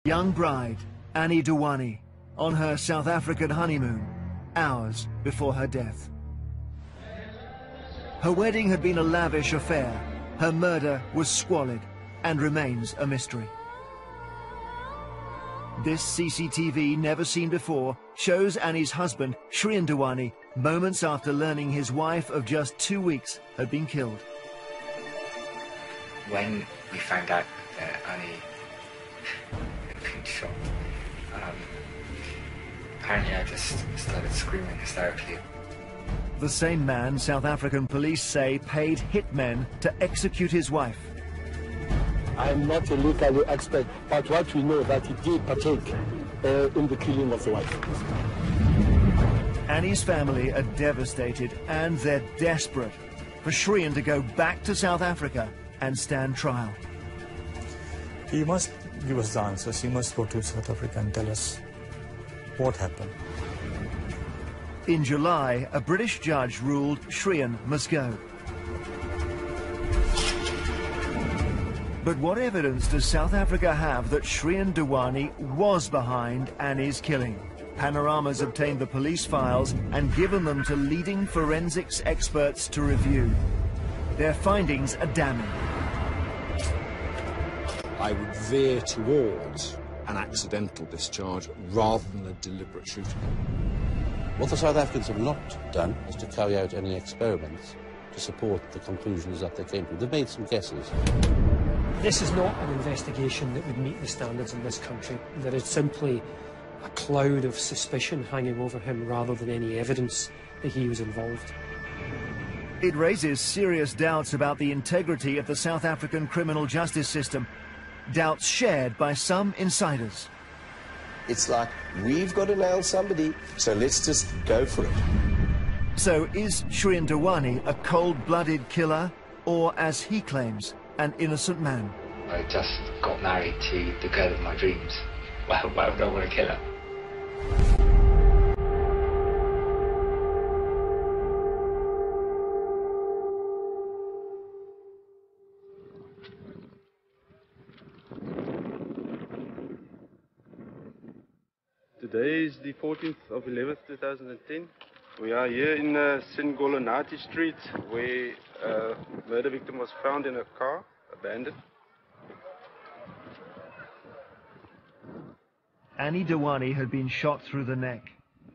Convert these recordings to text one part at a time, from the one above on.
Young bride, Anni Dewani, on her South African honeymoon, hours before her death. Her wedding had been a lavish affair. Her murder was squalid and remains a mystery. This CCTV, never seen before, shows Anni's husband, Shrien Dewani, moments after learning his wife of just 2 weeks had been killed. When we found out that Anni had been shot, apparently I just started screaming hysterically. The same man, South African police say, paid hitmen to execute his wife. I'm not a legal expert, but what we know that he did partake in the killing of the wife. Anni's family are devastated and they're desperate for Shrien to go back to South Africa and stand trial. He must give us the answers. He must go to South Africa and tell us what happened. In July, a British judge ruled Shrien must go. But what evidence does South Africa have that Shrien Dewani was behind Anni's killing? Panorama's obtained the police files and given them to leading forensics experts to review. Their findings are damning. I would veer towards an accidental discharge rather than a deliberate shooting. What the South Africans have not done is to carry out any experiments to support the conclusions that they came to. They've made some guesses. This is not an investigation that would meet the standards in this country. There is simply a cloud of suspicion hanging over him rather than any evidence that he was involved. It raises serious doubts about the integrity of the South African criminal justice system, doubts shared by some insiders. It's like, we've got to nail somebody, so let's just go for it. So is Shrien Dewani a cold-blooded killer, or, as he claims, an innocent man? I just got married to the girl of my dreams. Why would I want to kill her? Today is the 14th of 11th, 2010. We are here in Singolonati Street, where a murder victim was found in a car, abandoned. Anni Dewani had been shot through the neck,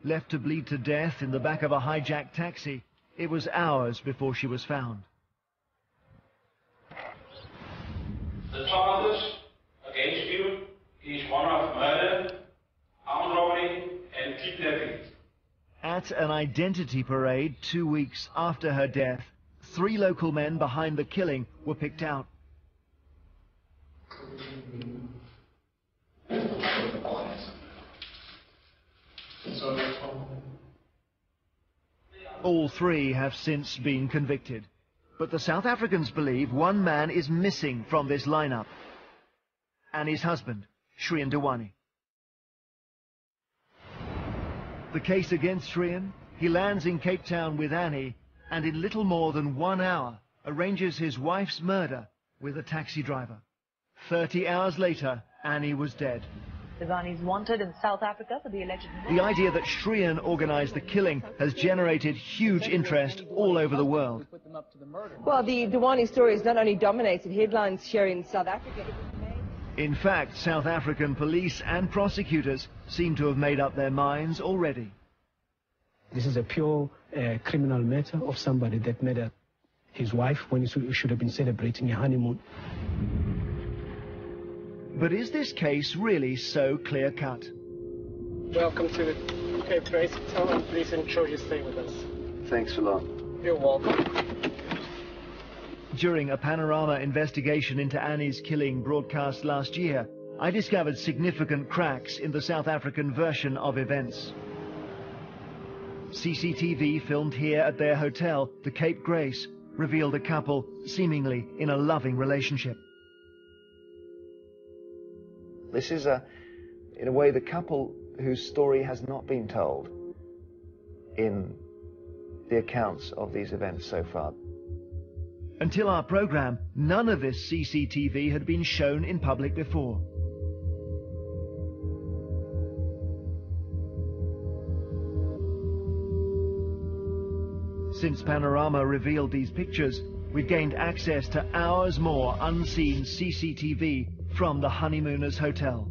left to bleed to death in the back of a hijacked taxi. It was hours before she was found. The charges against you is one of murder, armed robbery, and kidnapping. At an identity parade 2 weeks after her death, 3 local men behind the killing were picked out. All 3 have since been convicted, but the South Africans believe one man is missing from this lineup: Anni's husband, Shrien Dewani. The case against Shrien: he lands in Cape Town with Anni and in little more than 1 hour arranges his wife's murder with a taxi driver. 30 hours later, Anni was dead. Dewani is wanted in South Africa for the alleged murder. The idea that Shrien organized the killing has generated huge interest all over the world. Well, the Dewani story has not only dominated headlines here in South Africa. In fact, South African police and prosecutors seem to have made up their minds already. This is a pure criminal matter of somebody that murdered his wife when he should have been celebrating a honeymoon. But is this case really so clear-cut? Welcome to the Cape Grace Hotel, and please ensure you stay with us. Thanks a lot. You're welcome. During a Panorama investigation into Anni's killing broadcast last year, I discovered significant cracks in the South African version of events. CCTV filmed here at their hotel, the Cape Grace, revealed a couple seemingly in a loving relationship. This is, in a way, the couple whose story has not been told in the accounts of these events so far. Until our program, none of this CCTV had been shown in public before. Since Panorama revealed these pictures, we've gained access to hours more unseen CCTV from the honeymooners' hotel.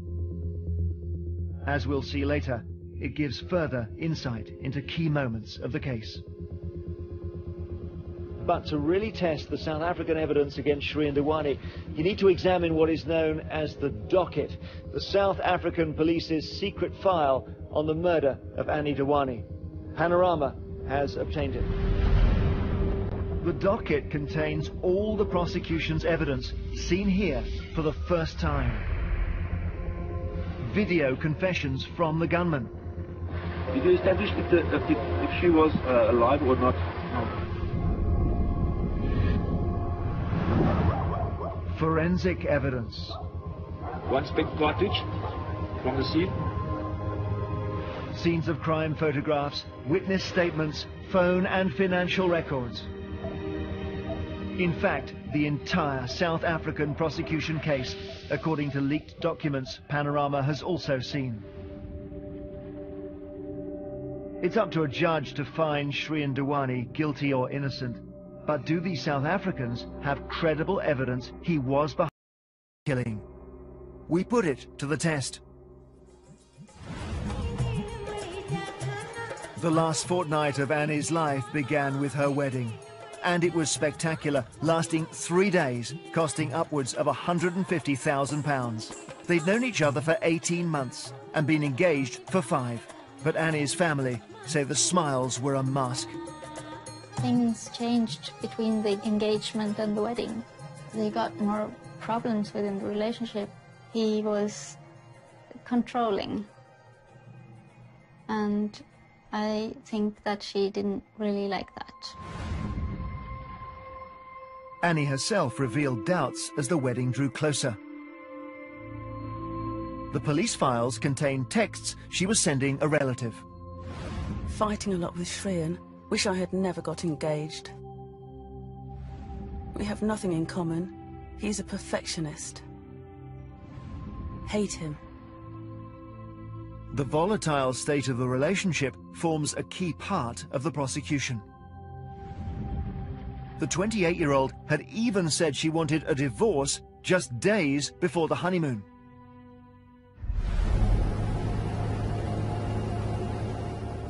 As we'll see later, it gives further insight into key moments of the case. But to really test the South African evidence against Shrien Dewani, you need to examine what is known as the docket, the South African police's secret file on the murder of Anni Dewani. Panorama has obtained it. The docket contains all the prosecution's evidence, seen here for the first time. Video confessions from the gunman. Did you establish if she was alive or not? No. Forensic evidence. One spent cartridge from the scene. Scenes of crime photographs, witness statements, phone and financial records. In fact, the entire South African prosecution case, according to leaked documents Panorama has also seen. It's up to a judge to find Shrien Dewani guilty or innocent. But do these South Africans have credible evidence he was behind the killing? We put it to the test. The last fortnight of Anni's life began with her wedding. And it was spectacular, lasting 3 days, costing upwards of £150,000. They'd known each other for 18 months and been engaged for 5. But Anni's family say the smiles were a mask. Things changed between the engagement and the wedding. They got more problems within the relationship. He was controlling. And I think that she didn't really like that. Anni herself revealed doubts as the wedding drew closer. The police files contain texts she was sending a relative. Fighting a lot with Shrien. Wish I had never got engaged. We have nothing in common. He's a perfectionist. Hate him. The volatile state of the relationship forms a key part of the prosecution. The 28-year-old had even said she wanted a divorce just days before the honeymoon.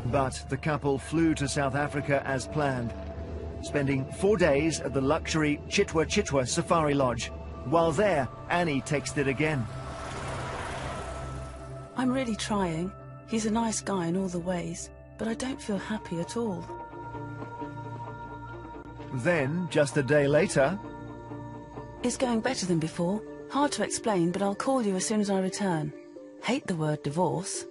But the couple flew to South Africa as planned, spending 4 days at the luxury Chitwa Chitwa Safari Lodge. While there, Anni texted again. I'm really trying. He's a nice guy in all the ways, but I don't feel happy at all. Then, just a day later... It's going better than before. Hard to explain, but I'll call you as soon as I return. Hate the word divorce.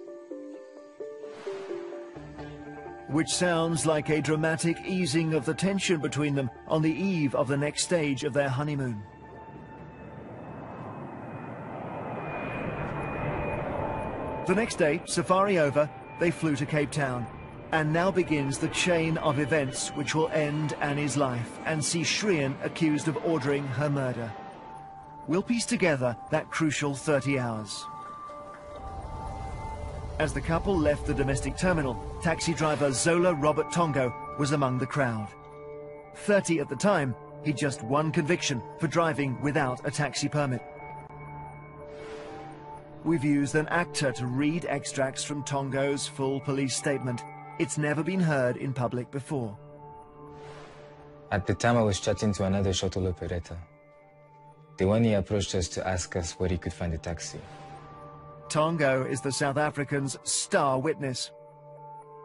Which sounds like a dramatic easing of the tension between them on the eve of the next stage of their honeymoon. The next day, safari over, they flew to Cape Town. And now begins the chain of events which will end Anni's life and see Shrien accused of ordering her murder. We'll piece together that crucial 30 hours. As the couple left the domestic terminal, taxi driver Zola Robert Tongo was among the crowd. 30 at the time, he'd just one conviction for driving without a taxi permit. We've used an actor to read extracts from Tongo's full police statement. It's never been heard in public before. At the time I was chatting to another shuttle operator. Dewani approached us to ask us where he could find a taxi. Tongo is the South African's star witness.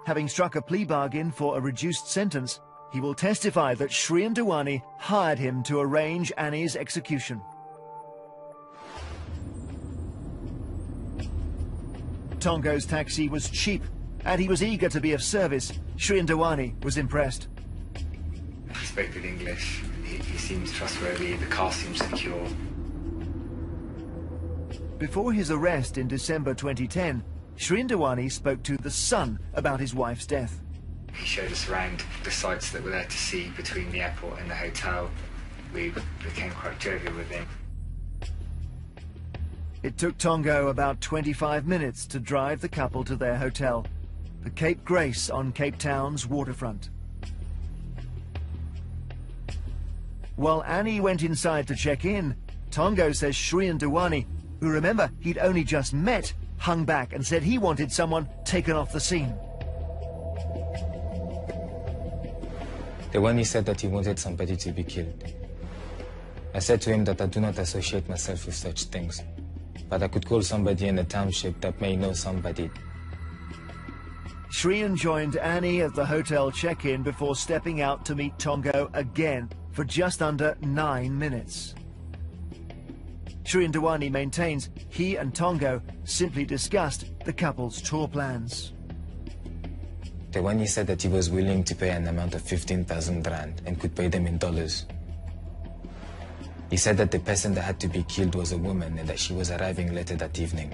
Having struck a plea bargain for a reduced sentence, he will testify that Shrien Dewani hired him to arrange Anni's execution. Tongo's taxi was cheap, and he was eager to be of service. Shrien Dewani was impressed. He spoke good English. He seems trustworthy. The car seems secure. Before his arrest in December 2010, Shrien Dewani spoke to the son about his wife's death. He showed us around the sites that were there to see between the airport and the hotel. We became quite jovial with him. It took Tongo about 25 minutes to drive the couple to their hotel, the Cape Grace on Cape Town's waterfront. While Anni went inside to check in, Tongo says Shrien Dewani, who remember he'd only just met, hung back and said he wanted someone taken off the scene. Dewani said that he wanted somebody to be killed. I said to him that I do not associate myself with such things, but I could call somebody in the township that may know somebody. Shrien joined Anni at the hotel check-in before stepping out to meet Tongo again for just under 9 minutes. Shrien Dewani maintains he and Tongo simply discussed the couple's tour plans. Dewani said that he was willing to pay an amount of 15,000 rand and could pay them in dollars. He said that the person that had to be killed was a woman and that she was arriving later that evening.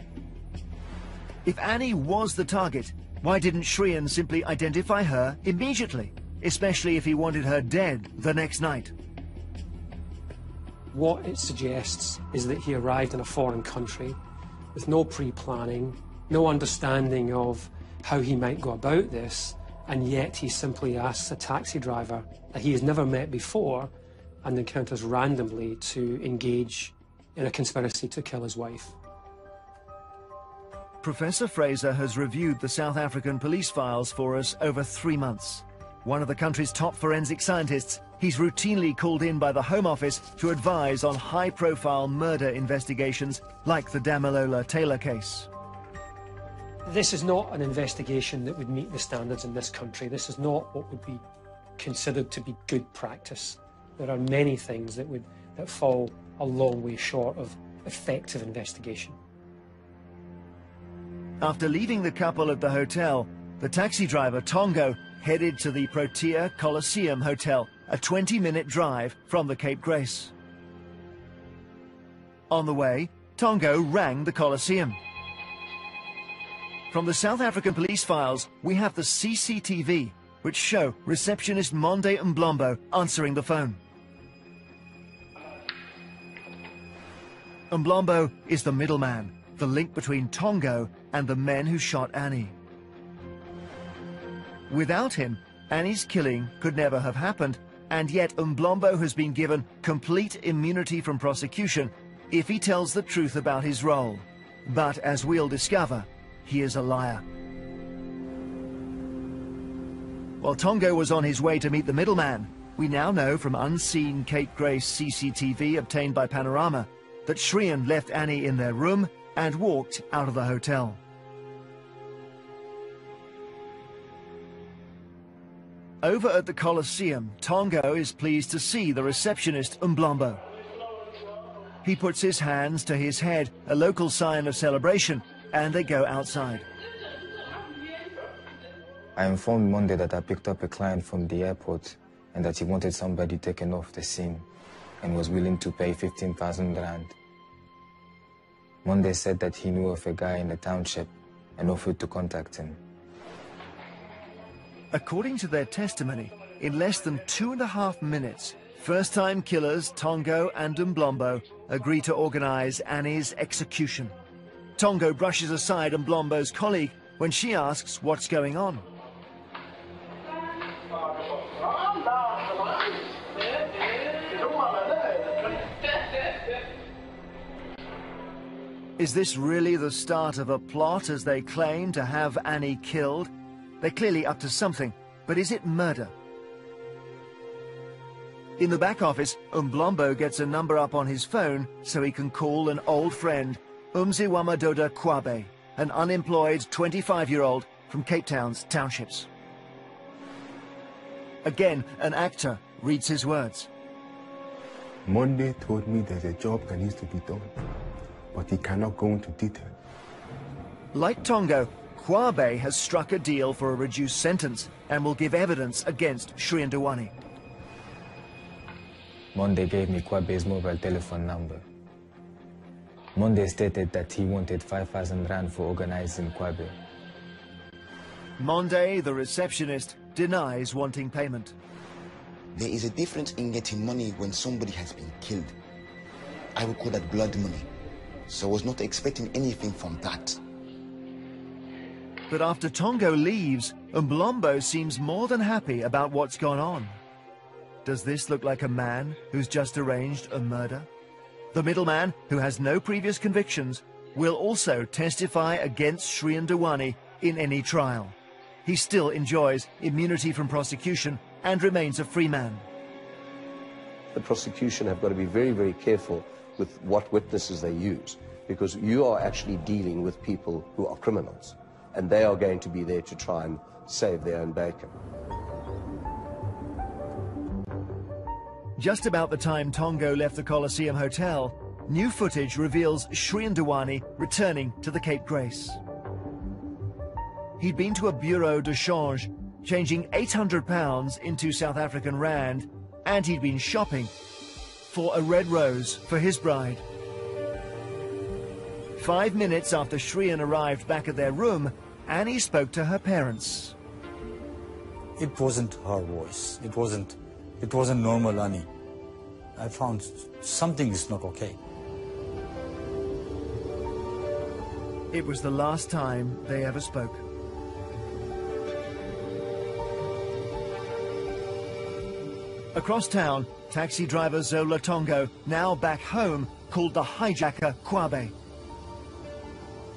If Anni was the target, why didn't Shrien simply identify her immediately, especially if he wanted her dead the next night? What it suggests is that he arrived in a foreign country with no pre-planning, no understanding of how he might go about this, and yet he simply asks a taxi driver that he has never met before and encounters randomly to engage in a conspiracy to kill his wife. Professor Fraser has reviewed the South African police files for us over 3 months. One of the country's top forensic scientists, he's routinely called in by the Home Office to advise on high-profile murder investigations like the Damilola Taylor case. This is not an investigation that would meet the standards in this country. This is not what would be considered to be good practice. There are many things that fall a long way short of effective investigation. After leaving the couple at the hotel, the taxi driver, Tongo, headed to the Protea Coliseum Hotel, a 20-minute drive from the Cape Grace. On the way, Tongo rang the Coliseum. From the South African police files, we have the CCTV, which show receptionist Monde Mblombo answering the phone. Mblombo is the middleman, the link between Tongo and the men who shot Anni. Without him, Anni's killing could never have happened, and yet Mblombo has been given complete immunity from prosecution if he tells the truth about his role. But as we'll discover, he is a liar. While Tongo was on his way to meet the middleman, we now know from unseen Cape Grace CCTV obtained by Panorama that Shrien left Anni in their room and walked out of the hotel. Over at the Coliseum, Tongo is pleased to see the receptionist Mblombo. He puts his hands to his head, a local sign of celebration, and they go outside. I informed Monday that I picked up a client from the airport and that he wanted somebody taken off the scene and was willing to pay 15,000 rand. Monday said that he knew of a guy in the township and offered to contact him. According to their testimony, in less than 2.5 minutes, first-time killers Tongo and Mblombo agree to organize Anni's execution. Tongo brushes aside Mblombo's colleague when she asks what's going on. Is this really the start of a plot as they claim to have Anni killed? They're clearly up to something, but is it murder? In the back office, Mblombo gets a number up on his phone so he can call an old friend, Umziwamadoda Kwabe, an unemployed 25-year-old from Cape Town's townships. Again, an actor reads his words. Monday told me there's a job that needs to be done, but he cannot go into detail. Like Tongo, Kwabe has struck a deal for a reduced sentence and will give evidence against Shrien Dewani. Monday gave me Kwabe's mobile telephone number. Monday stated that he wanted 5,000 rand for organizing Kwabe. Monde, the receptionist, denies wanting payment. There is a difference in getting money when somebody has been killed. I would call that blood money. So I was not expecting anything from that. But after Tongo leaves, Mblombo seems more than happy about what's gone on. Does this look like a man who's just arranged a murder? The middleman, who has no previous convictions, will also testify against Shrien Dewani in any trial. He still enjoys immunity from prosecution and remains a free man. The prosecution have got to be very, very careful with what witnesses they use, because you are actually dealing with people who are criminals, and they are going to be there to try and save their own bacon. Just about the time Tongo left the Coliseum Hotel, new footage reveals Shrien Dewani returning to the Cape Grace. He'd been to a bureau de change, changing £800 into South African rand, and he'd been shopping for a red rose for his bride. 5 minutes after Shrien arrived back at their room, Annie spoke to her parents. It wasn't her voice. It wasn't normal Anni. I found something is not okay. It was the last time they ever spoke. Across town, taxi driver Zola Tongo, now back home, called the hijacker Kwabe.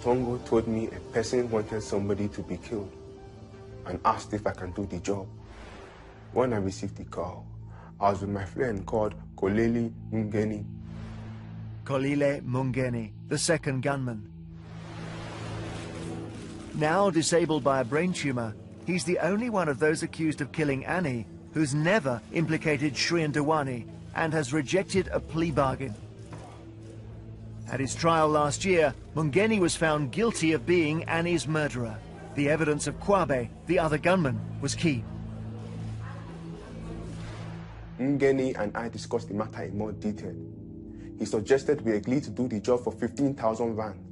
Tongo told me a person wanted somebody to be killed and asked if I can do the job. When I received the call, I was with my friend called Kolele Mungeni. Kolile Mungeni, the second gunman. Now disabled by a brain tumor, he's the only one of those accused of killing Annie who's never implicated Shrien Dewani and has rejected a plea bargain. At his trial last year, Mungeni was found guilty of being Annie's murderer. The evidence of Kwabe, the other gunman, was key. Mungeni and I discussed the matter in more detail. He suggested we agree to do the job for 15,000 rand.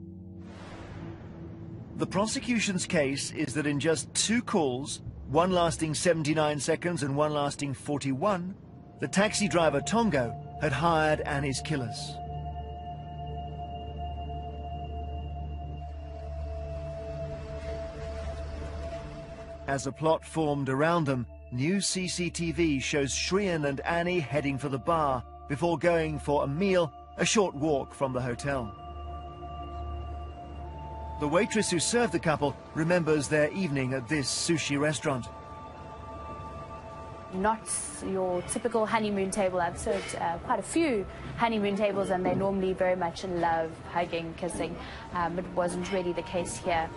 The prosecution's case is that in just 2 calls, one lasting 79 seconds and one lasting 41, the taxi driver Tongo had hired Annie's killers. As a plot formed around them, new CCTV shows Shrien and Annie heading for the bar before going for a meal a short walk from the hotel. The waitress who served the couple remembers their evening at this sushi restaurant. Not your typical honeymoon table. I've served quite a few honeymoon tables, and they're normally very much in love, hugging, kissing. It wasn't really the case here.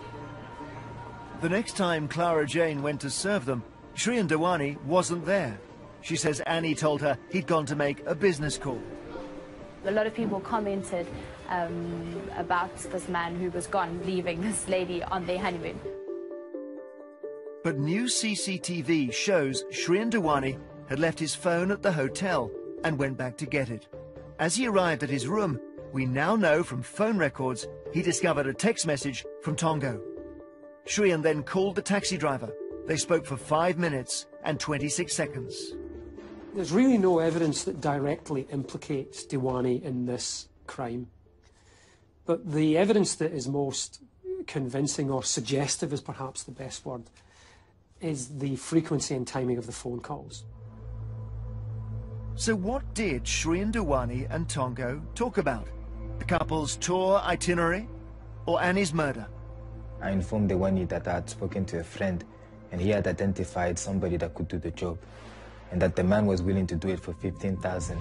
The next time Clara Jane went to serve them, Shrien Dewani wasn't there. She says Annie told her he'd gone to make a business call. A lot of people commented about this man who was gone, leaving this lady on their honeymoon. But new CCTV shows Shrien Dewani had left his phone at the hotel and went back to get it. As he arrived at his room, we now know from phone records he discovered a text message from Tongo. Shrien then called the taxi driver. They spoke for 5 minutes and 26 seconds. There's really no evidence that directly implicates Dewani in this crime. But the evidence that is most convincing, or suggestive is perhaps the best word, is the frequency and timing of the phone calls. So what did Shrien Dewani and Tongo talk about? The couple's tour itinerary or Annie's murder? I informed Dewani that I had spoken to a friend and he had identified somebody that could do the job, and that the man was willing to do it for 15,000.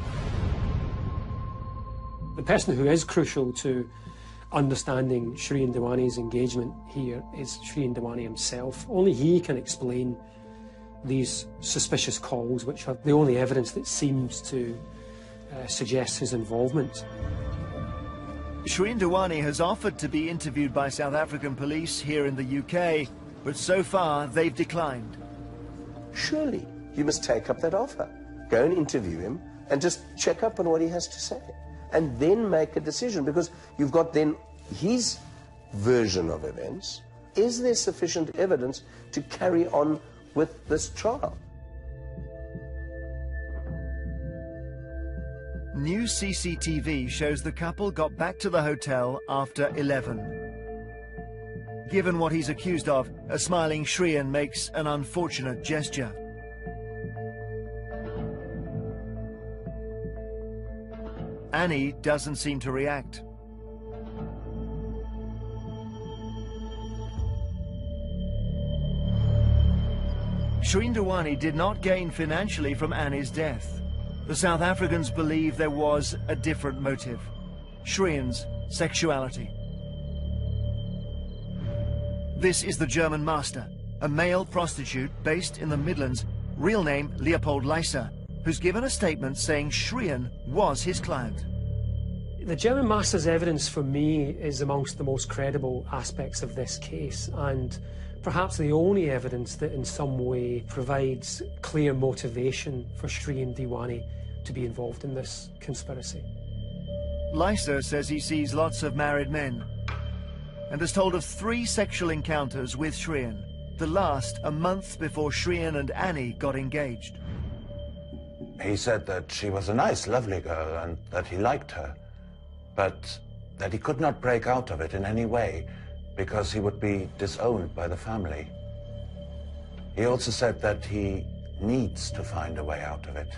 The person who is crucial to understanding Shrien Dewani's engagement here is Shrien Dewani himself. Only he can explain these suspicious calls, which are the only evidence that seems to suggest his involvement. Shrien Dewani has offered to be interviewed by South African police here in the UK, but so far they've declined. Surely you must take up that offer. Go and interview him and just check up on what he has to say. And then make a decision, because you've got then his version of events. Is there sufficient evidence to carry on with this trial? New CCTV shows the couple got back to the hotel after 11. Given what he's accused of, a smiling Shrien makes an unfortunate gesture. Anni doesn't seem to react. Shrien Dewani did not gain financially from Anni's death. The South Africans believe there was a different motive: Shrien's sexuality. This is the German master, a male prostitute based in the Midlands, real name Leopold Leiser, who's given a statement saying Shrien was his client. The German master's evidence for me is amongst the most credible aspects of this case, and perhaps the only evidence that in some way provides clear motivation for Shrien Dewani to be involved in this conspiracy. Leiser says he sees lots of married men and has told of 3 sexual encounters with Shrien, the last a month before Shrien and Anni got engaged. He said that she was a nice, lovely girl and that he liked her, but that he could not break out of it in any way because he would be disowned by the family. He also said that he needs to find a way out of it.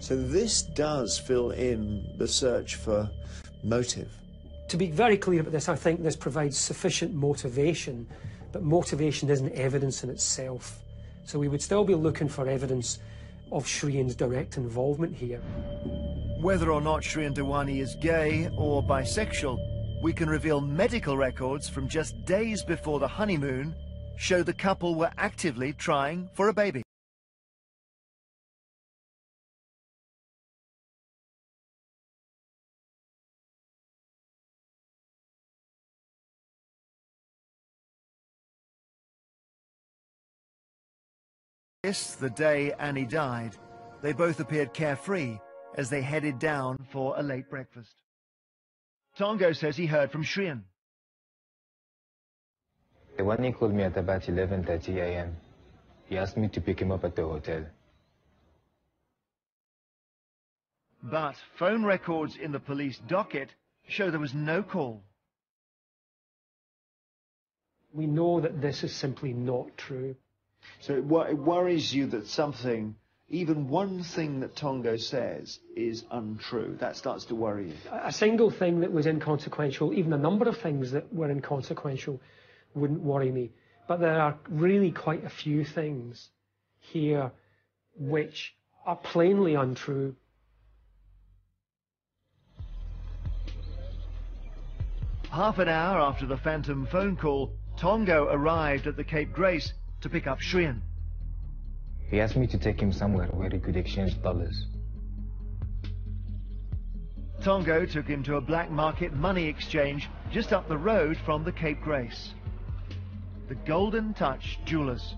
So this does fill in the search for motive. To be very clear about this, I think this provides sufficient motivation, but motivation isn't evidence in itself. So we would still be looking for evidence of Shrien's direct involvement here. Whether or not Shrien Dewani is gay or bisexual, we can reveal medical records from just days before the honeymoon show the couple were actively trying for a baby. This, the day Anni died, they both appeared carefree as they headed down for a late breakfast. Tongo says he heard from Shrien. Dewani called me at about 11:30 a.m. He asked me to pick him up at the hotel. But phone records in the police docket show there was no call. We know that this is simply not true. So it worries you that something, even one thing that Tongo says, is untrue. That starts to worry you. A single thing that was inconsequential, even a number of things that were inconsequential, wouldn't worry me. But there are really quite a few things here which are plainly untrue. Half an hour after the phantom phone call, Tongo arrived at the Cape Grace to pick up Shrien. He asked me to take him somewhere where he could exchange dollars. Tongo took him to a black market money exchange just up the road from the Cape Grace. The Golden Touch Jewelers.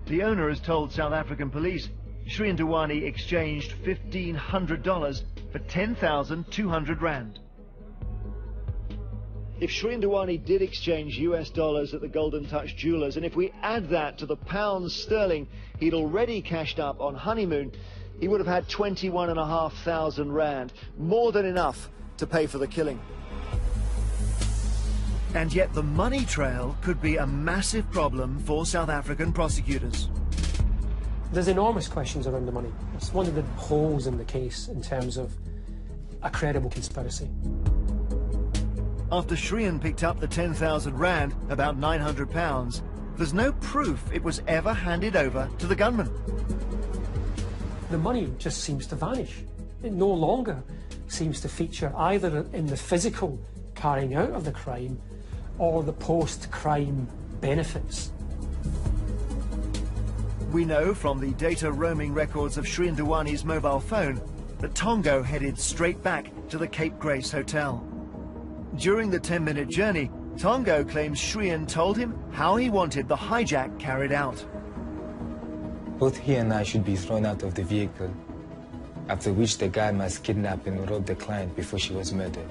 The owner has told South African police Shrien Dewani exchanged $1,500 for 10,200 rand. If Shrien Dewani did exchange US dollars at the Golden Touch Jewelers, and if we add that to the pounds sterling he'd already cashed up on honeymoon, he would have had 21,500 rand, more than enough to pay for the killing. And yet the money trail could be a massive problem for South African prosecutors. There's enormous questions around the money. It's one of the holes in the case in terms of a credible conspiracy. After Shrien picked up the 10,000 rand, about £900, there's no proof it was ever handed over to the gunman. The money just seems to vanish. It no longer seems to feature either in the physical carrying out of the crime or the post-crime benefits. We know from the data roaming records of Shrien Dewani's mobile phone that Tongo headed straight back to the Cape Grace Hotel. During the 10-minute journey, Tongo claims Shrien told him how he wanted the hijack carried out. Both he and I should be thrown out of the vehicle, after which the guy must kidnap and rob the client before she was murdered.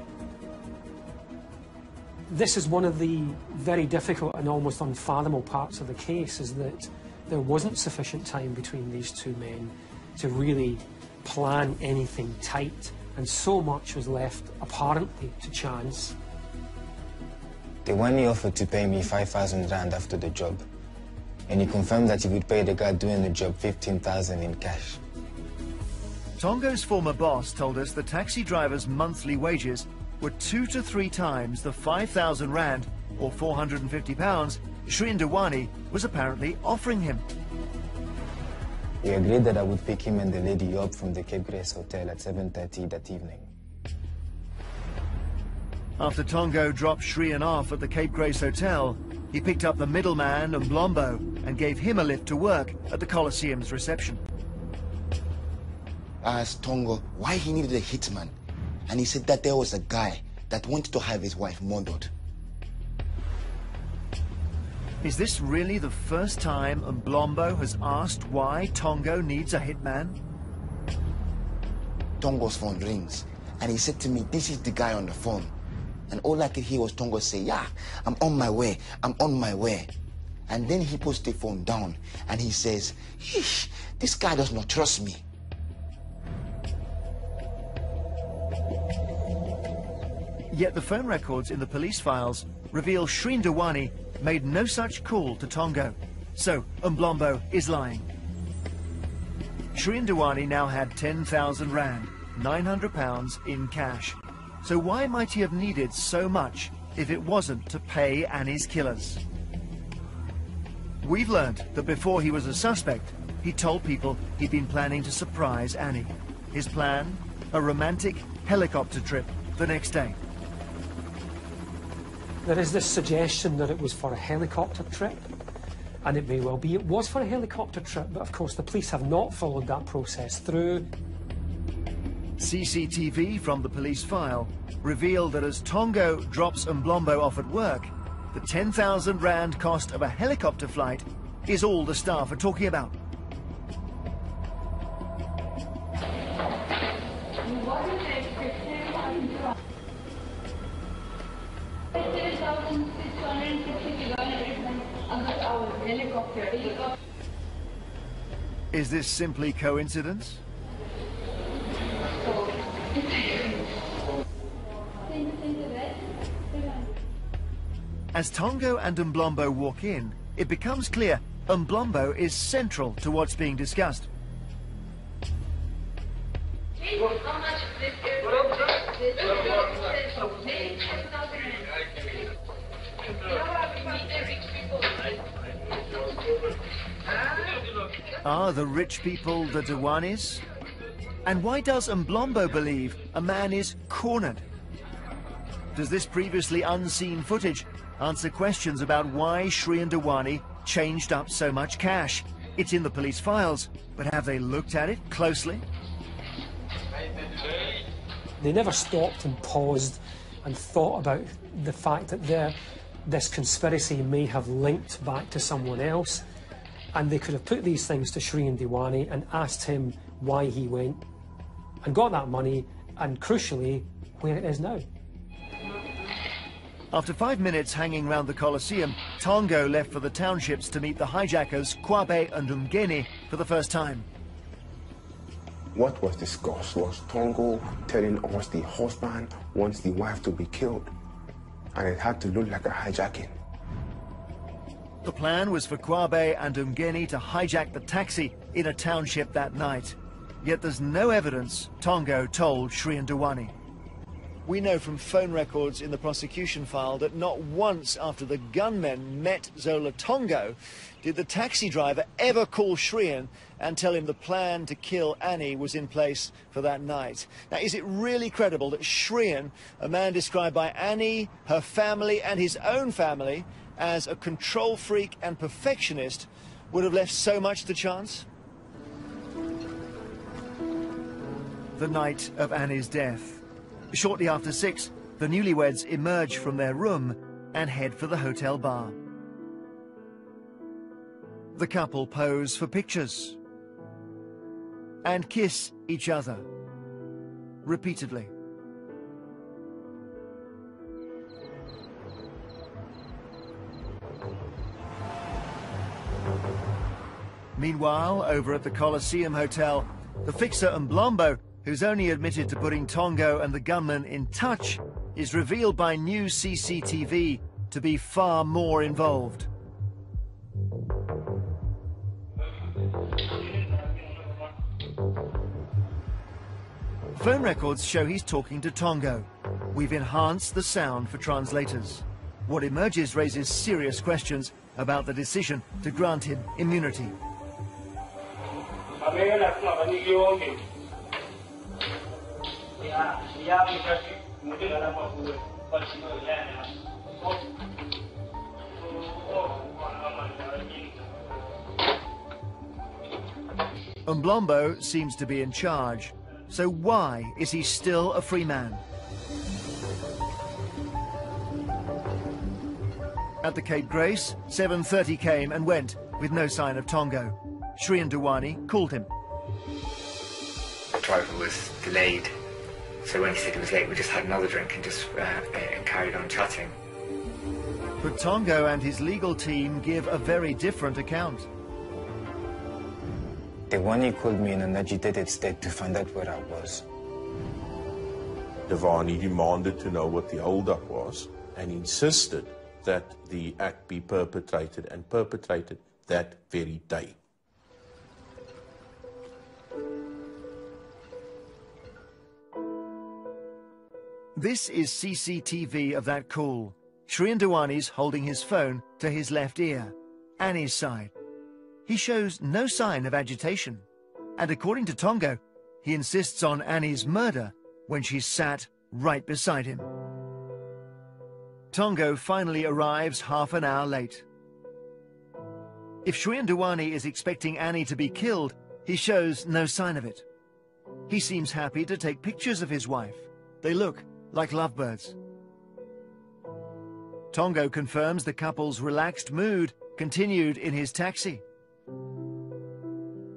This is one of the very difficult and almost unfathomable parts of the case, is that there wasn't sufficient time between these two men to really plan anything tight, and so much was left apparently to chance. Dewani offered to pay me 5,000 rand after the job, and he confirmed that he would pay the guy doing the job 15,000 in cash. Tongo's former boss told us the taxi driver's monthly wages were 2 to 3 times the 5,000 rand, or £450, Shrien Dewani was apparently offering him. We agreed that I would pick him and the lady up from the Cape Grace Hotel at 7:30 that evening. After Tongo dropped Shrien off at the Cape Grace Hotel, he picked up the middleman, Mblombo, and gave him a lift to work at the Colosseum's reception. I asked Tongo why he needed a hitman, and he said that there was a guy that wanted to have his wife murdered. Is this really the first time Mblombo has asked why Tongo needs a hitman? Tongo's phone rings, and he said to me, this is the guy on the phone. And all I could hear was Tongo say, yeah, I'm on my way, I'm on my way. And then he puts the phone down, and he says, eesh, this guy does not trust me. Yet the phone records in the police files reveal Shrien Dewani made no such call to Tongo. So Mblombo is lying. Shrien Dewani now had 10,000 rand, £900 in cash. So why might he have needed so much if it wasn't to pay Anni's killers? We've learned that before he was a suspect, he told people he'd been planning to surprise Anni. His plan? A romantic helicopter trip the next day. There is this suggestion that it was for a helicopter trip, and it may well be it was for a helicopter trip, but of course the police have not followed that process through. CCTV from the police file revealed that as Tongo drops Mblombo off at work, the 10,000 rand cost of a helicopter flight is all the staff are talking about. Is this simply coincidence? As Tongo and Mblombo walk in, it becomes clear Mblombo is central to what's being discussed. Are the rich people the Dewanis? And why does Mblombo believe a man is cornered? Does this previously unseen footage answer questions about why Shrien Dewani changed up so much cash? It's in the police files, but have they looked at it closely? They never stopped and paused and thought about the fact that this conspiracy may have linked back to someone else, and they could have put these things to Shrien Dewani and asked him why he went and got that money, and crucially, where it is now. After 5 minutes hanging round the Colosseum, Tongo left for the townships to meet the hijackers Kwabe and Umgeni for the first time. What was discussed was Tongo telling us the husband wants the wife to be killed, and it had to look like a hijacking. The plan was for Kwabe and Umgeni to hijack the taxi in a township that night. Yet there's no evidence Tongo told Shrien Dewani. We know from phone records in the prosecution file that not once after the gunmen met Zola Tongo did the taxi driver ever call Shrien and tell him the plan to kill Anni was in place for that night. Now, is it really credible that Shrien, a man described by Anni, her family and his own family as a control freak and perfectionist, would have left so much to chance? The night of Anni's death. Shortly after 6, the newlyweds emerge from their room and head for the hotel bar. The couple pose for pictures and kiss each other repeatedly. Meanwhile, over at the Colosseum Hotel, the fixer Mblombo, who's only admitted to putting Tongo and the gunman in touch, is revealed by new CCTV to be far more involved. Phone records show he's talking to Tongo. We've enhanced the sound for translators. What emerges raises serious questions about the decision to grant him immunity. Mblombo seems to be in charge. So why is he still a free man? At the Cape Grace, 7:30 came and went with no sign of Tongo. Shree and Dewani called him. The driver was delayed, so when he said he was late, we just had another drink and just and carried on chatting. But Tongo and his legal team give a very different account. Dewani called me in an agitated state to find out where I was. Dewani demanded to know what the holdup was and insisted that the act be perpetrated, and perpetrated that very day. This is CCTV of that call. Shree and Dewani's holding his phone to his left ear, Anni's side. He shows no sign of agitation. And according to Tongo, he insists on Anni's murder when she's sat right beside him. Tongo finally arrives half an hour late. If Shree and Dewani is expecting Anni to be killed, he shows no sign of it. He seems happy to take pictures of his wife. They look like lovebirds. Tongo confirms the couple's relaxed mood continued in his taxi.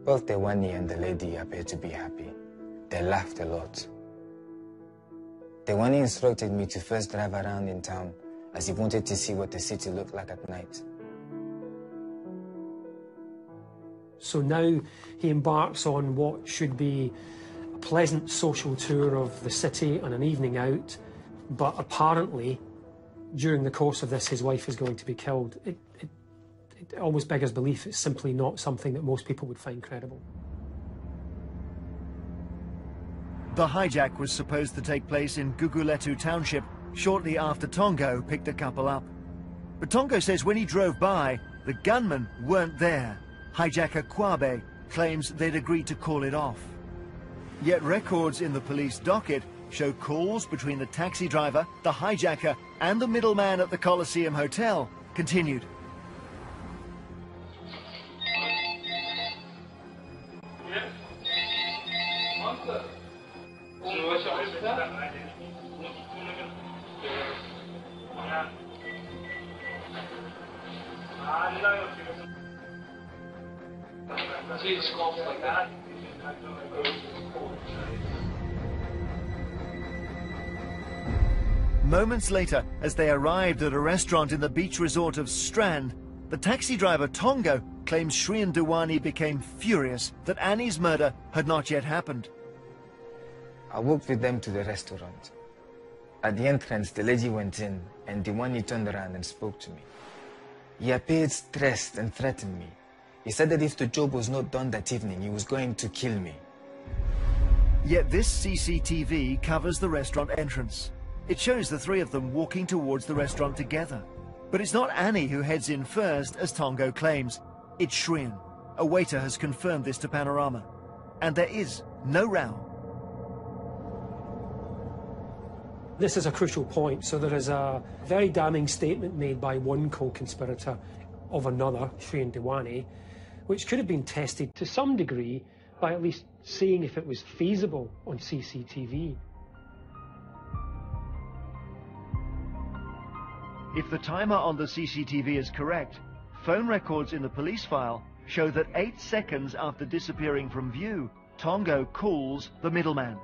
Both Dewani and the lady appeared to be happy. They laughed a lot. Dewani instructed me to first drive around in town, as he wanted to see what the city looked like at night. So now he embarks on what should be a pleasant social tour of the city and an evening out, but apparently during the course of this his wife is going to be killed. It almost beggars belief. It's simply not something that most people would find credible. The hijack was supposed to take place in Guguletu Township shortly after Tongo picked the couple up. But Tongo says when he drove by, the gunmen weren't there. Hijacker Kwabe claims they'd agreed to call it off. Yet records in the police docket show calls between the taxi driver, the hijacker, and the middleman at the Coliseum Hotel continued. Moments later, as they arrived at a restaurant in the beach resort of Strand, the taxi driver Tongo claims Shree and Dewani became furious that Anni's murder had not yet happened. I walked with them to the restaurant. At the entrance, the lady went in, and Dewani turned around and spoke to me. He appeared stressed and threatened me. He said that if the job was not done that evening, he was going to kill me. Yet this CCTV covers the restaurant entrance. It shows the three of them walking towards the restaurant together. But it's not Anni who heads in first, as Tongo claims. It's Shreen. A waiter has confirmed this to Panorama. And there is no row. This is a crucial point. So there is a very damning statement made by one co-conspirator of another, Shree and Dewani, which could have been tested to some degree by at least seeing if it was feasible on CCTV. If the timer on the CCTV is correct, phone records in the police file show that 8 seconds after disappearing from view, Tongo calls the middleman.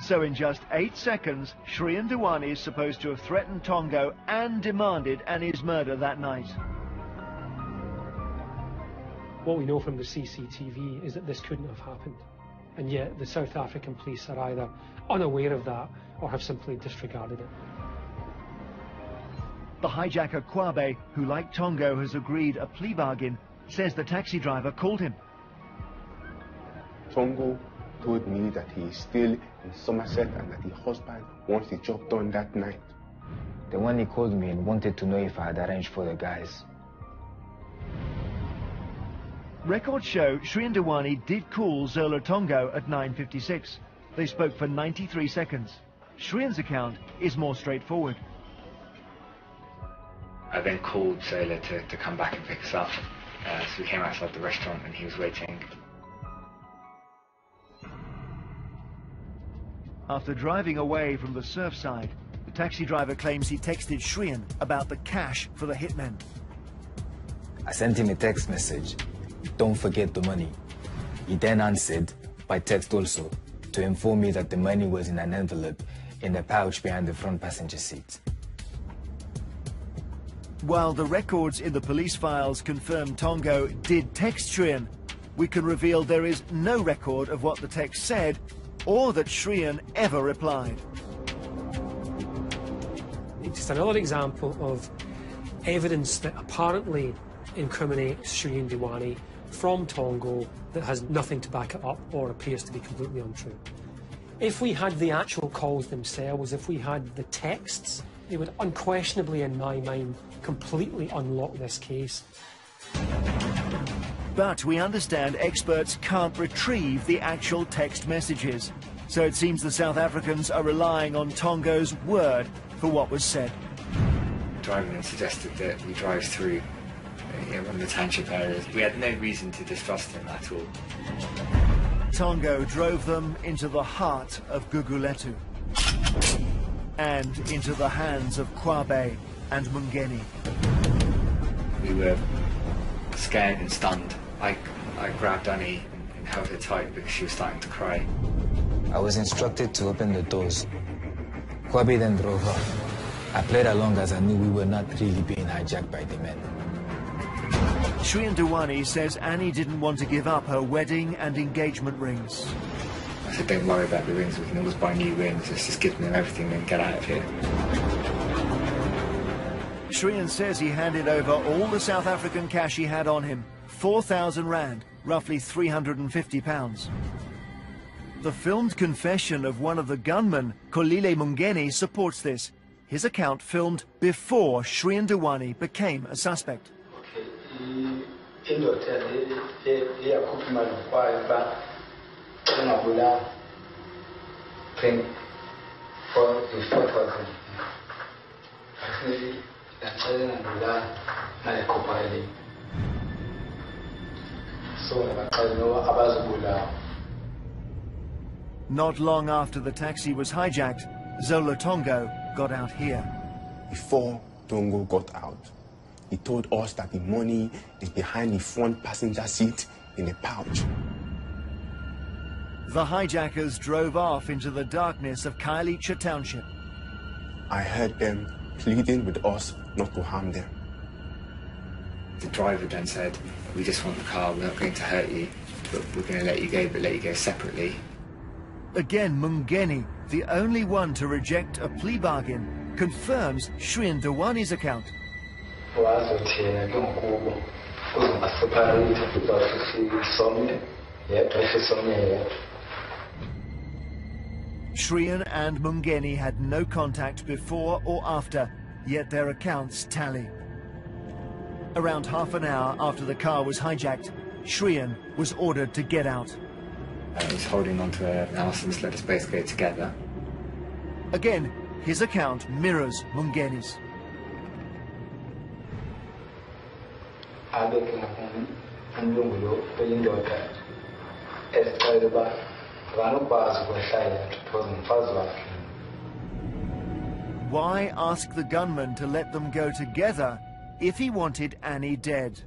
So in just 8 seconds, Shree and Dewani is supposed to have threatened Tongo and demanded Anni's murder that night. What we know from the CCTV is that this couldn't have happened. And yet the South African police are either unaware of that or have simply disregarded it. The hijacker Kwabe, who like Tongo has agreed a plea bargain, says the taxi driver called him. Tongo told me that he is still in Somerset and that the husband wants the job done that night. The one he called me and wanted to know if I had arranged for the guys. Records show Sri and Dewani did call Zola Tongo at 9:56. They spoke for 93 seconds. Shrian's account is more straightforward. I then called Zola to come back and pick us up. So we came outside the restaurant and he was waiting. After driving away from the Surfside, the taxi driver claims he texted Shrian about the cash for the hitmen. I sent him a text message. Don't forget the money. He then answered, by text also, to inform me that the money was in an envelope in a pouch behind the front passenger seat. While the records in the police files confirm Tongo did text Shrian, we can reveal there is no record of what the text said or that Shrian ever replied. It's just another example of evidence that apparently incriminates Sri Dewani from Tongo that has nothing to back it up or appears to be completely untrue. If we had the actual calls themselves, if we had the texts, they would unquestionably, in my mind, completely unlock this case. But we understand experts can't retrieve the actual text messages. So it seems the South Africans are relying on Tongo's word for what was said. The driver suggested that we drive through one of the township areas. We had no reason to distrust him at all. Tongo drove them into the heart of Guguletu and into the hands of Kwabe and Mungeni. We were scared and stunned. I grabbed Anni and held her tight because she was starting to cry. I was instructed to open the doors. Kwabe then drove off. I played along as I knew we were not really being hijacked by the men. Sri and Dewani says Anni didn't want to give up her wedding and engagement rings. I said, don't worry about the rings, we can always buy new rings, let's just give them everything and get out of here. Shrian says he handed over all the South African cash he had on him, 4,000 rand, roughly £350. The filmed confession of one of the gunmen, Kolile Mungeni, supports this. His account filmed before Sri Dewani became a suspect. Not long after the taxi was hijacked, Zola Tongo got out here. Before Tongo got out, he told us that the money is behind the front passenger seat in a pouch. The hijackers drove off into the darkness of Khayelitsha Township. I heard them pleading with us not to harm them. The driver then said, we just want the car, we're not going to hurt you, but we're going to let you go, but let you go separately. Again, Mungeni, the only one to reject a plea bargain, confirms Sri Dewani's account. Shrian and Mungeni had no contact before or after, yet their accounts tally. Around half an hour after the car was hijacked, Shrian was ordered to get out. He was holding onto an house and just let us both go together. Again, his account mirrors Mungeni's. Why ask the gunman to let them go together if he wanted Anni dead?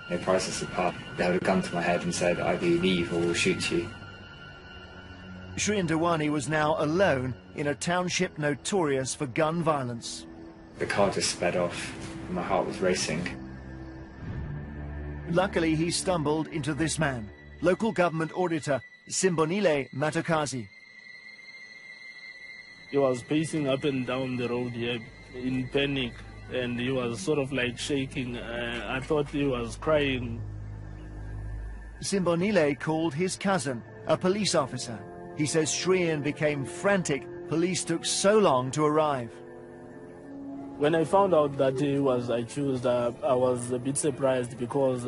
They priced us apart. They held a gun to my head and said, either you leave or we'll shoot you. Sri Dewani was now alone in a township notorious for gun violence. The car just sped off. My heart was racing. Luckily, he stumbled into this man, local government auditor Simbonile Matokazi. He was pacing up and down the road here in panic, and he was sort of like shaking. I thought he was crying. Simbonile called his cousin, a police officer. He says Shrien became frantic. Police took so long to arrive. When I found out that he was accused, I was a bit surprised because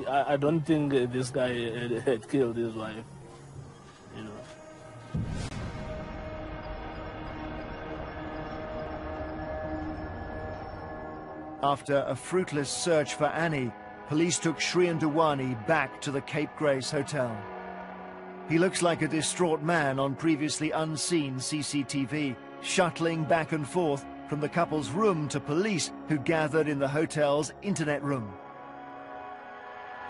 I don't think this guy had killed his wife. You know. After a fruitless search for Anni, police took Shrien Dewani back to the Cape Grace Hotel. He looks like a distraught man on previously unseen CCTV, shuttling back and forth from the couple's room to police who gathered in the hotel's internet room.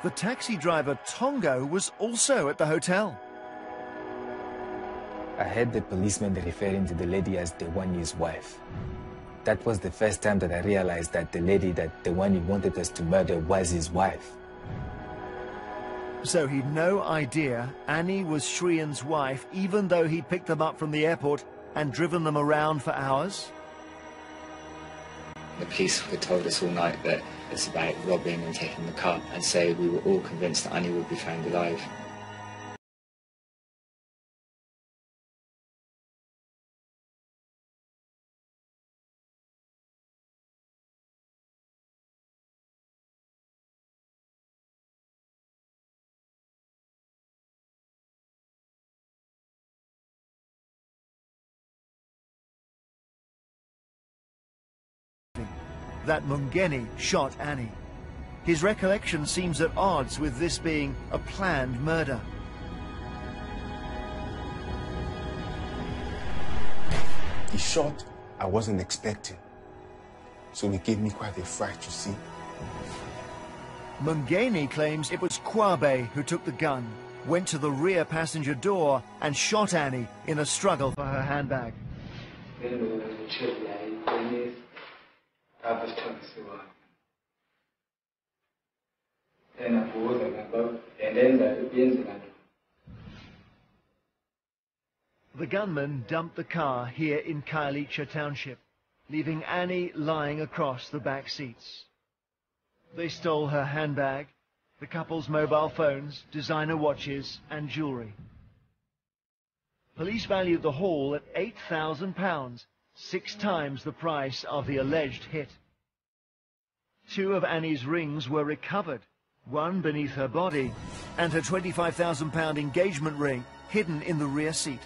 The taxi driver Tongo was also at the hotel. I heard the policeman referring to the lady as Dewani's wife. That was the first time that I realized that the lady that Dewani wanted us to murder was his wife. So he'd no idea Anni was Shrien's wife, even though he'd picked them up from the airport and driven them around for hours? The police had told us all night that it's about robbing and taking the car, and so we were all convinced that Anni would be found alive. That Mungeni shot Anni. His recollection seems at odds with this being a planned murder. The shot I wasn't expecting, so it gave me quite a fright, you see. Mungeni claims it was Kwabe who took the gun, went to the rear passenger door and shot Anni in a struggle for her handbag. The gunman dumped the car here in Khayelitsha Township, leaving Anni lying across the back seats. They stole her handbag, the couple's mobile phones, designer watches and jewellery. Police valued the haul at £8,000, 6 times the price of the alleged hit. 2 of Anni's rings were recovered, one beneath her body, and her £25,000 engagement ring hidden in the rear seat.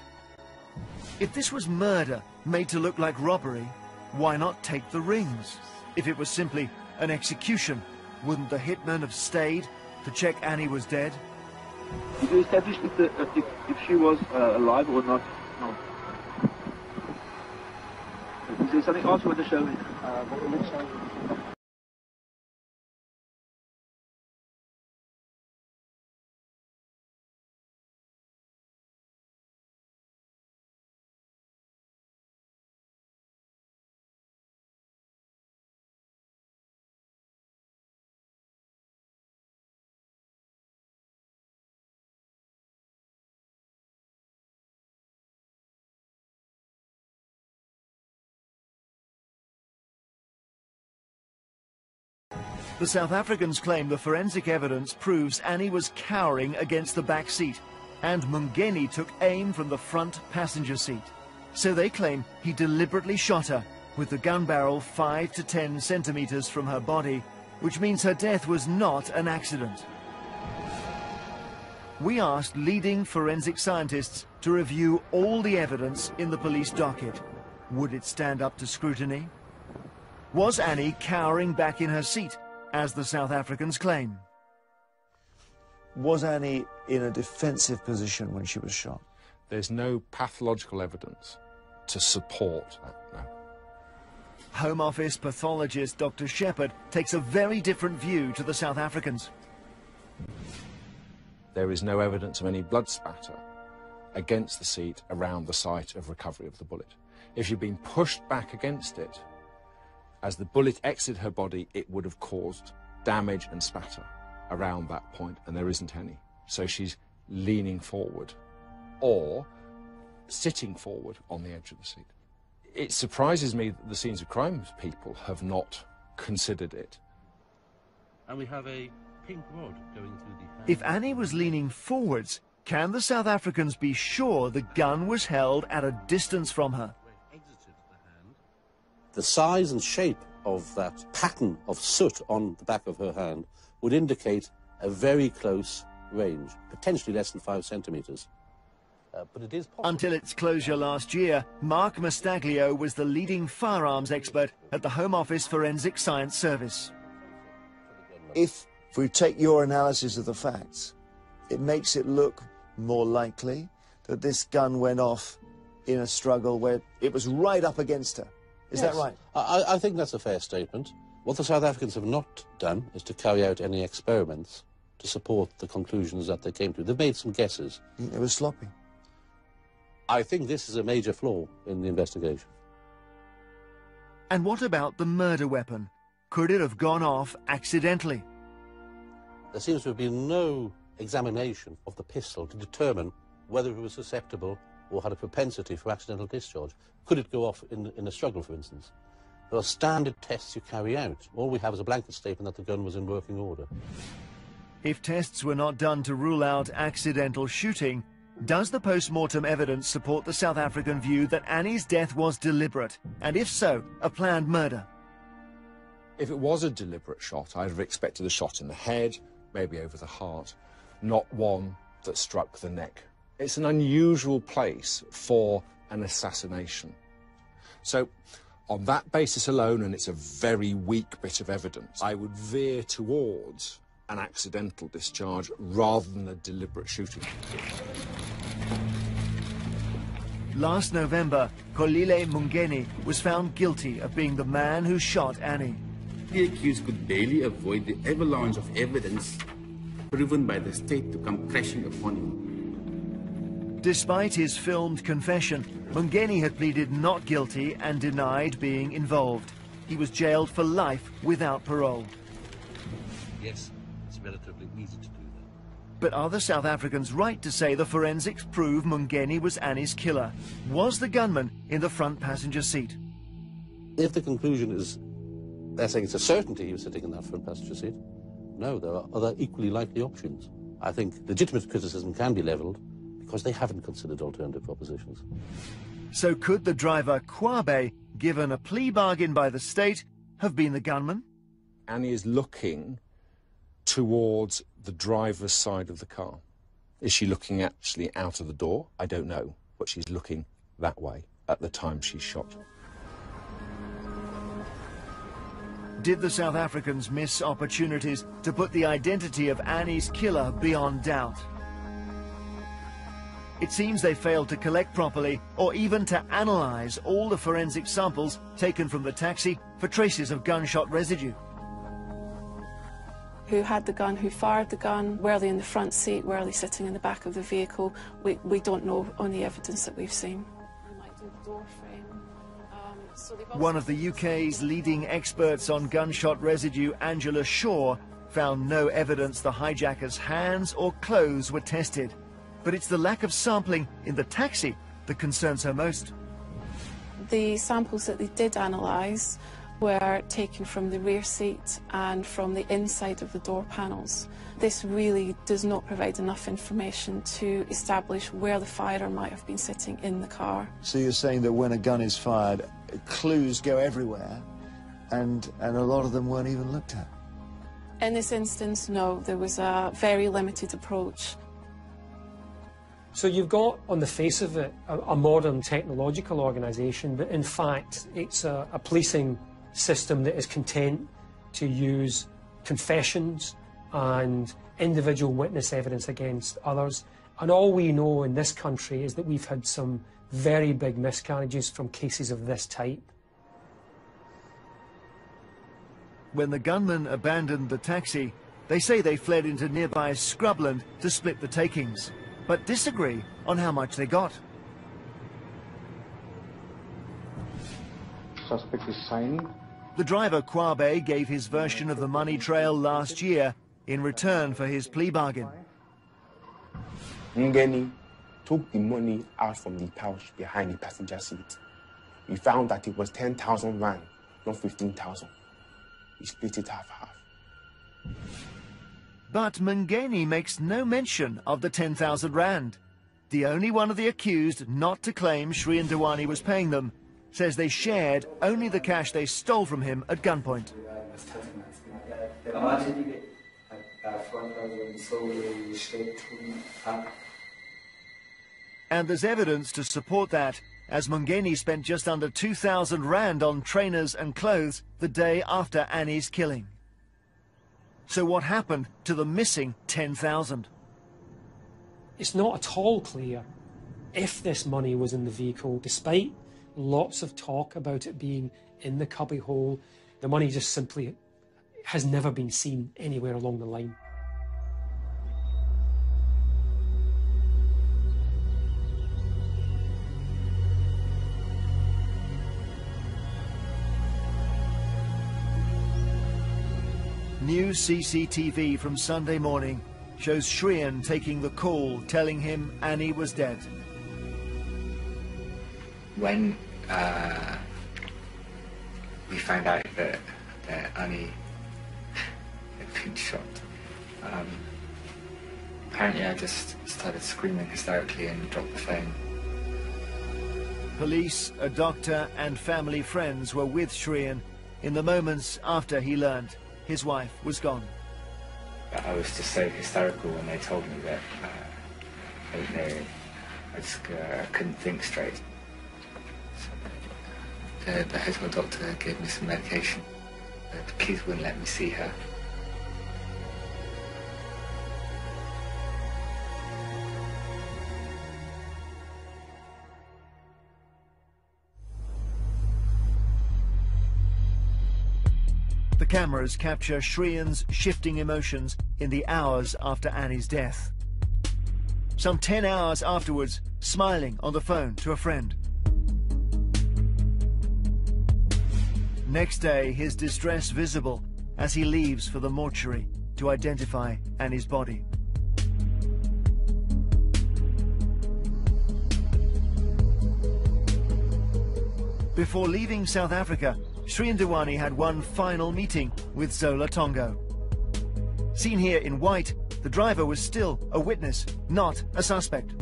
If this was murder made to look like robbery, why not take the rings? If it was simply an execution, wouldn't the hitman have stayed to check Anni was dead? Did you establish if she was alive or not? No. Is there something else you want to show me? The South Africans claim the forensic evidence proves Anni was cowering against the back seat, and Mungeni took aim from the front passenger seat. So they claim he deliberately shot her, with the gun barrel 5 to 10 centimeters from her body, which means her death was not an accident. We asked leading forensic scientists to review all the evidence in the police docket. Would it stand up to scrutiny? Was Anni cowering back in her seat, as the South Africans claim? Was Anni in a defensive position when she was shot? There's no pathological evidence to support that, no. Home Office pathologist Dr. Shepherd takes a very different view to the South Africans. There is no evidence of any blood spatter against the seat around the site of recovery of the bullet. If you'd been pushed back against it, as the bullet exited her body, it would have caused damage and spatter around that point, and there isn't any. So she's leaning forward. Or sitting forward on the edge of the seat. It surprises me that the scenes of crime people have not considered it. And we have a pink rod going through the hand. If Anni was leaning forwards, can the South Africans be sure the gun was held at a distance from her? The size and shape of that pattern of soot on the back of her hand would indicate a very close range, potentially less than 5 centimetres. But it is possible. Until its closure last year, Mark Mastaglio was the leading firearms expert at the Home Office Forensic Science Service. If we take your analysis of the facts, it makes it look more likely that this gun went off in a struggle where it was right up against her. Is that right? I think that's a fair statement. What the South Africans have not done is to carry out any experiments to support the conclusions that they came to. They've made some guesses. It was sloppy. I think this is a major flaw in the investigation. And what about the murder weapon? Could it have gone off accidentally? There seems to have been no examination of the pistol to determine whether it was susceptible or had a propensity for accidental discharge. Could it go off in a struggle, for instance? There are standard tests you carry out. All we have is a blanket statement that the gun was in working order. If tests were not done to rule out accidental shooting, does the post-mortem evidence support the South African view that Anni's death was deliberate? And if so, a planned murder? If it was a deliberate shot, I'd have expected a shot in the head, maybe over the heart, not one that struck the neck. It's an unusual place for an assassination. So, on that basis alone, and it's a very weak bit of evidence, I would veer towards an accidental discharge rather than a deliberate shooting. Last November, Kolile Mungeni was found guilty of being the man who shot Anni. The accused could barely avoid the avalanche of evidence proven by the state to come crashing upon him. Despite his filmed confession, Mungeni had pleaded not guilty and denied being involved. He was jailed for life without parole. Yes, it's relatively easy to do that. But are the South Africans right to say the forensics prove Mungeni was Anni's killer? Was the gunman in the front passenger seat? If the conclusion is, they're saying it's a certainty he was sitting in that front passenger seat, no, there are other equally likely options. I think legitimate criticism can be levelled because they haven't considered alternative propositions. So could the driver Kwabe, given a plea bargain by the state, have been the gunman? Anni is looking towards the driver's side of the car. Is she looking actually out of the door? I don't know, but she's looking that way at the time she's shot. Did the South Africans miss opportunities to put the identity of Anni's killer beyond doubt? It seems they failed to collect properly or even to analyze all the forensic samples taken from the taxi for traces of gunshot residue. Who had the gun, who fired the gun, were they in the front seat, were they sitting in the back of the vehicle? We don't know on the evidence that we've seen. We might do the door frame. One of the UK's leading experts on gunshot residue, Angela Shaw, found no evidence the hijacker's hands or clothes were tested. But it's the lack of sampling in the taxi that concerns her most. The samples that they did analyse were taken from the rear seat and from the inside of the door panels. This really does not provide enough information to establish where the firer might have been sitting in the car. So you're saying that when a gun is fired, clues go everywhere, and a lot of them weren't even looked at? In this instance, no, there was a very limited approach. So you've got, on the face of it, a modern technological organisation, but in fact it's a policing system that is content to use confessions and individual witness evidence against others. And all we know in this country is that we've had some very big miscarriages from cases of this type. When the gunman abandoned the taxi, they say they fled into nearby scrubland to split the takings, but disagree on how much they got. Suspect is signing. The driver Kwabe gave his version of the money trail last year in return for his plea bargain. Mungeni took the money out from the pouch behind the passenger seat. We found that it was 10,000 rand, not 15,000. We split it half-half. But Mngeni makes no mention of the 10,000 rand. The only one of the accused not to claim Sri and Dewani was paying them says they shared only the cash they stole from him at gunpoint. And there's evidence to support that, as Mngeni spent just under 2,000 rand on trainers and clothes the day after Anni's killing. So what happened to the missing 10,000? It's not at all clear if this money was in the vehicle, despite lots of talk about it being in the cubbyhole. The money just simply has never been seen anywhere along the line. New CCTV from Sunday morning shows Shrian taking the call telling him Anni was dead. When we found out that Anni had been shot, apparently I just started screaming hysterically and dropped the phone. Police, a doctor and family friends were with Shrian in the moments after he learned his wife was gone. I was just so hysterical when they told me that. I just couldn't think straight. So the hospital doctor gave me some medication. The police wouldn't let me see her. The cameras capture Shrian's shifting emotions in the hours after Anni's death. Some 10 hours afterwards, smiling on the phone to a friend. Next day, his distress visible as he leaves for the mortuary to identify Anni's body. Before leaving South Africa, Sri and Dewani had one final meeting with Zola Tongo. Seen here in white, the driver was still a witness, not a suspect.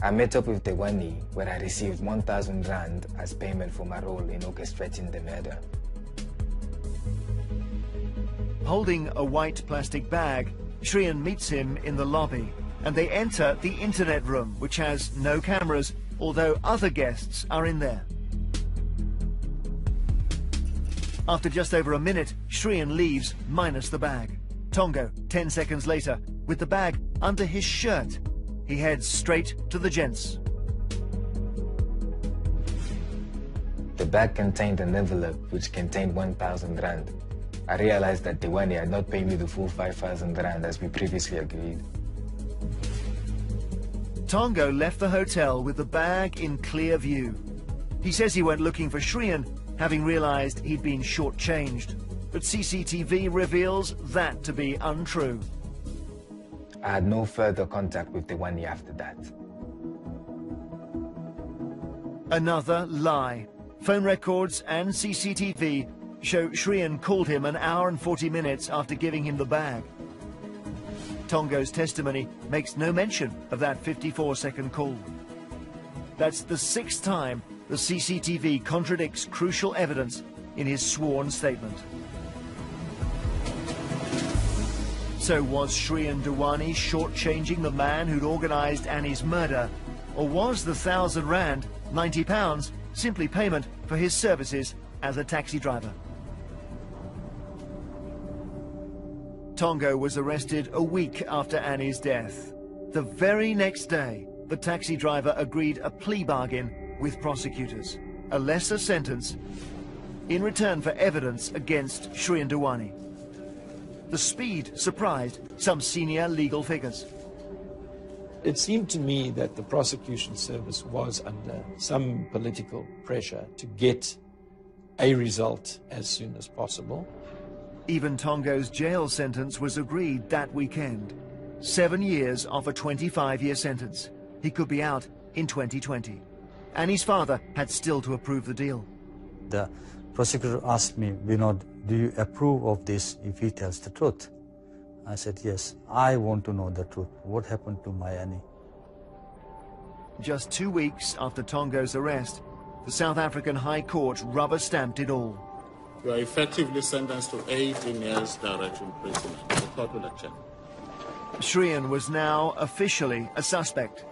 I met up with Dewani, where I received 1,000 rand as payment for my role in orchestrating the murder. Holding a white plastic bag, Shrian meets him in the lobby, and they enter the internet room, which has no cameras, although other guests are in there. After just over a minute, Shrian leaves, minus the bag. Tongo, 10 seconds later, with the bag under his shirt. He heads straight to the gents. The bag contained an envelope which contained 1,000 rand. I realized that Dewani had not paid me the full 5,000 rand as we previously agreed. Tongo left the hotel with the bag in clear view. He says he went looking for Shrian, having realized he'd been shortchanged. But CCTV reveals that to be untrue. I had no further contact with Dewani after that. Another lie. Phone records and CCTV show Shrian called him an hour and 40 minutes after giving him the bag. Tongo's testimony makes no mention of that 54-second call. That's the 6th time the CCTV contradicts crucial evidence in his sworn statement. So was Sri and Dewani shortchanging the man who'd organised Anni's murder? Or was the 1,000 rand, £90, simply payment for his services as a taxi driver? Tongo was arrested a week after Anni's death. The very next day, the taxi driver agreed a plea bargain with prosecutors, a lesser sentence in return for evidence against Sri and Dewani. The speed surprised some senior legal figures. It seemed to me that the prosecution service was under some political pressure to get a result as soon as possible. Even Tongo's jail sentence was agreed that weekend. 7 years off a 25-year sentence. he could be out in 2020. Annie's father had still to approve the deal. The prosecutor asked me, Vinod, do you approve of this if he tells the truth? I said, yes, I want to know the truth. What happened to my Annie? Just 2 weeks after Tongo's arrest, the South African High Court rubber-stamped it all. You are effectively sentenced to 18 years direct imprisonment. The court will accept. Shrien was now officially a suspect.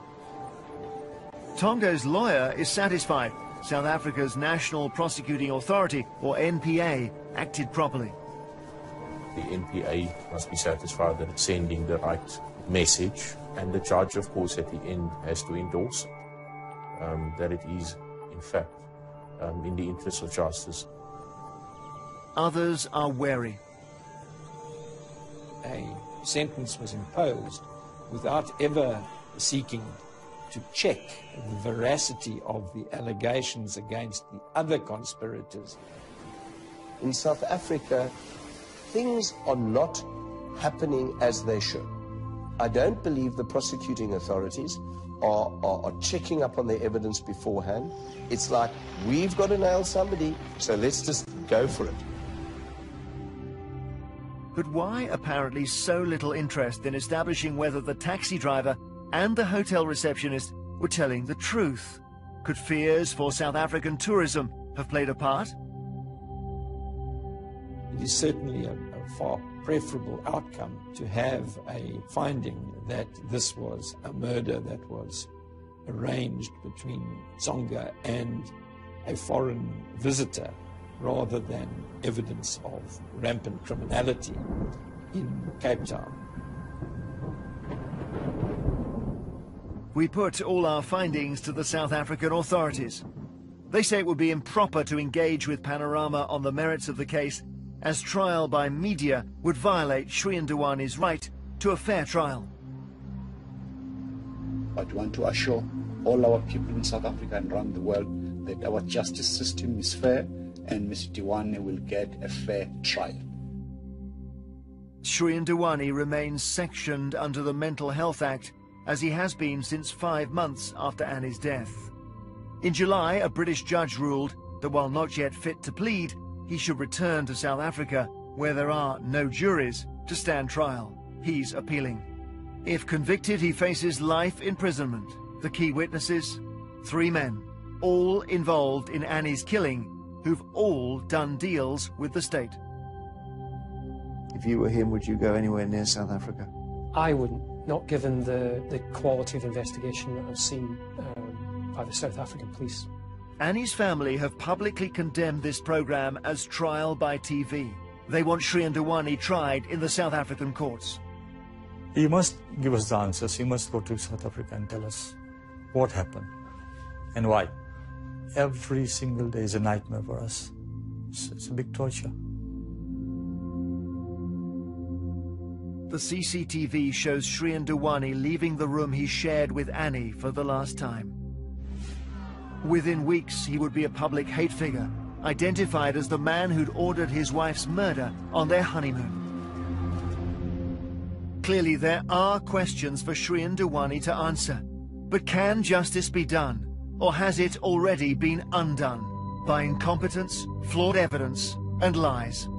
Tongo's lawyer is satisfied South Africa's National Prosecuting Authority, or NPA, acted properly. The NPA must be satisfied that it's sending the right message, and the judge, of course, at the end has to endorse that it is, in fact, in the interest of justice. Others are wary. A sentence was imposed without ever seeking to check the veracity of the allegations against the other conspirators. In South Africa, things are not happening as they should. I don't believe the prosecuting authorities are checking up on their evidence beforehand. It's like, we've got to nail somebody, so let's just go for it. But why apparently so little interest in establishing whether the taxi driver and the hotel receptionist were telling the truth? Could fears for South African tourism have played a part? It is certainly a far preferable outcome to have a finding that this was a murder that was arranged between Tsonga and a foreign visitor, rather than evidence of rampant criminality in Cape Town. We put all our findings to the South African authorities. They say it would be improper to engage with Panorama on the merits of the case, as trial by media would violate Shrien Dewani's right to a fair trial. But we want to assure all our people in South Africa and around the world that our justice system is fair and Mr. Dewani will get a fair trial. Shrien Dewani remains sectioned under the Mental Health Act, as he has been since 5 months after Annie's death. In July, a British judge ruled that while not yet fit to plead, he should return to South Africa, where there are no juries, to stand trial. He's appealing. If convicted, he faces life imprisonment. The key witnesses? 3 men, all involved in Annie's killing, who've all done deals with the state. If you were him, would you go anywhere near South Africa? I wouldn't, not given the quality of investigation that I've seen by the South African police. Annie's family have publicly condemned this program as trial by TV. They want Shrien Dewani tried in the South African courts. He must give us the answers. He must go to South Africa and tell us what happened and why. Every single day is a nightmare for us. It's a big torture. The CCTV shows Shrien Dewani leaving the room he shared with Annie for the last time. Within weeks, he would be a public hate figure, identified as the man who'd ordered his wife's murder on their honeymoon. Clearly, there are questions for Shrien Dewani to answer. But can justice be done? Or has it already been undone by incompetence, flawed evidence, and lies?